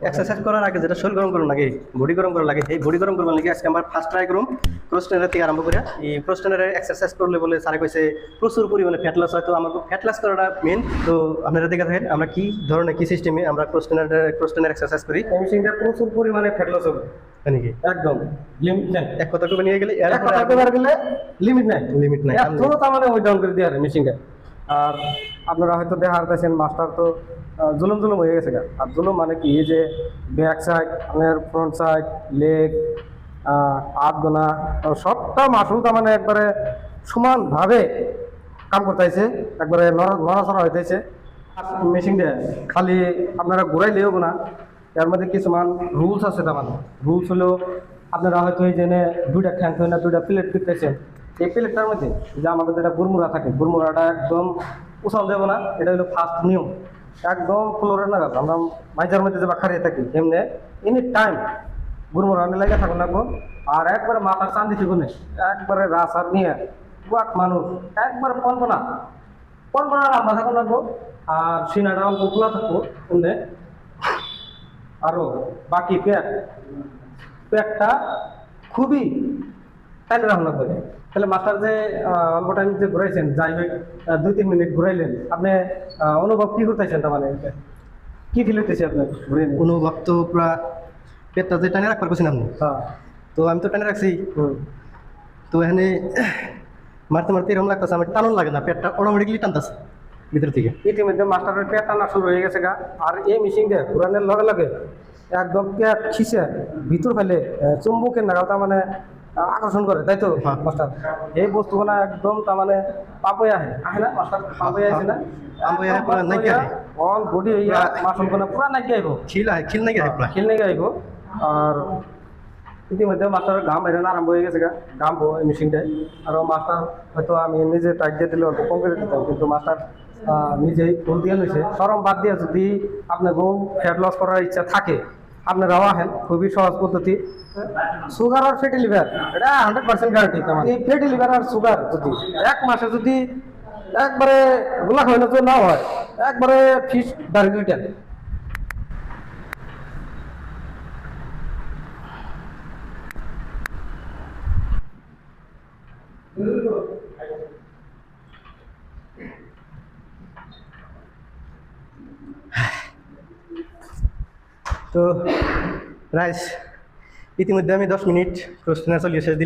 Exercise করার আগে যেটা শরীর গরম করার লাগে, বডি গরম করার লাগে, এই বডি গরম করবার লাগে আজকে আমরা ফার্স্ট ট্রাই করুম ক্রস ট্রেনার থেকে আরম্ভ করে। এই ক্রস ট্রেনারের এক্সারসাইজ করলে বলে স্যারে কইছে প্রচুর পরিমাণে ফ্যাট লস হয়। তো আমাকে ফ্যাট লস করাটা মেন। তো আপনারা দেখে থাকেন আমরা কি ধরনের কি সিস্টেমে আমরা ক্রস ট্রেনার এক্সারসাইজ করি। এই মেশিনটা প্রচুর পরিমাণে ফ্যাট লস হবে নাকি একদম লিমিট নাই। এক কথা করে নিয়ে গেলে এক কথা কবার গেলে লিমিট নাই, লিমিট নাই। এত তার মানে ওই ডাউন করে দিয়ে আর মেশিনটা। আর আপনারা হয়তো দেখা হারতেছেন মাস্টার তো জুলুম জুলুম হয়ে গেছে। আর জুলুম মানে কি, এই যে ব্যাক সাইড, আপনার ফ্রন্ট সাইড, লেগ, হাত গোনা সবটা মাসুল তার মানে একবারে সমানভাবে কাম করতেছে, একবারে নড়াচড়া হইতেছে। মেশিনটা খালি আপনারা ঘুরাইলেও না, এর মধ্যে কিছুমান রুলস আছে। তার মানে রুলস হলো আপনারা হয়তো এই জেনে দুইটা ঠ্যাং হয় না, দুইটা প্লেট পিকতেছেন। এই প্লেটটার মধ্যে যে আমাদের যেটা গুড়মুড়া থাকে, গুড়মুড়াটা একদম উছাল দেবো না। এটা হলো ফার্স্ট নিয়ম, একদম ফ্লোরে না। আমরা মাইজার মধ্যে যে খারিয়ে থাকি এমনি এনি টাইম গুড়মুড়া লেগে থাকুন লাগবো। আর একবারে মাথার চান দিতে গুনে একবারে রাস আর নিয়ে বুয়াক মানুষ একবারে পনপনা রান্না থাকুন লাগবো। আর সিনাটা অল্প খোলা থাকবো এমনি। আরও বাকি পেটটা খুবই টাইটে রান্না করে। তাহলে মাস্টার যে অল্প টাইম যে ঘুরাইছেন, যাই হোক 2-3 মিনিট ঘুরাইলেন, আপনি অনুভব কি করতেছেন? তার মানে কি ফিল হইতেছে আপনার ঘুরে? অনুভব তো পুরা পেটটা যে টানে রাখবার করছেন আপনি। হ্যাঁ, তো আমি তো টানে রাখছি। তো এখানে মারতে মারতে এরকম লাগতেছে, আমার টানন লাগে না, পেটটা অটোমেটিকলি টানতেছে ভিতর থেকে। ইতিমধ্যে মাস্টারের পেট টানা শুরু হয়ে গেছে গা। আর এই মেশিনটা ঘুরানোর লগে লগে একদম পেট খিসে ভিতর ফেলে চুম্বকের নাগাল তার মানে আকর্ষণ করে, তাই তো মাস্টার? এই বস্তুগুলো একদম তার মানে পাপয়ে আহে না মাস্টার? পাপয়ে আসে না, অল বডি মাসলগুলো পুরা নাকি আইব, খিল নাকি পুরা খিল নাকি আইব। আর ইতিমধ্যে মাস্টারের ঘাম বেরোনো আরম্ভ হয়ে গেছে গা, ঘামবো এই মেশিনটায়। আরও মাস্টার হয়তো আমি নিজে টাইট দিয়ে দিলে অল্প কম করে দিতাম, কিন্তু মাস্টার নিজেই ফুল দিয়ে নিয়েছে। সরম বাদ দিয়ে যদি আপনার ফ্যাট লস করার ইচ্ছা থাকে, আপনারাও আহেন, খুবই সহজ পদ্ধতি। সুগার আর ফ্যাটি লিভার এটা 100% গ্যারান্টি। এই ফ্যাটি লিভার আর সুগার যদি 1 মাসে যদি একবারে গোলা খাওয়ানো তো না হয়, একবারে ফিস দাঁড়িয়ে রিটার্ন। তো রাইস ইতিমধ্যে আমি 10 মিনিট ক্রস ট্রেনার চলিয়ে শেষ দিলাম।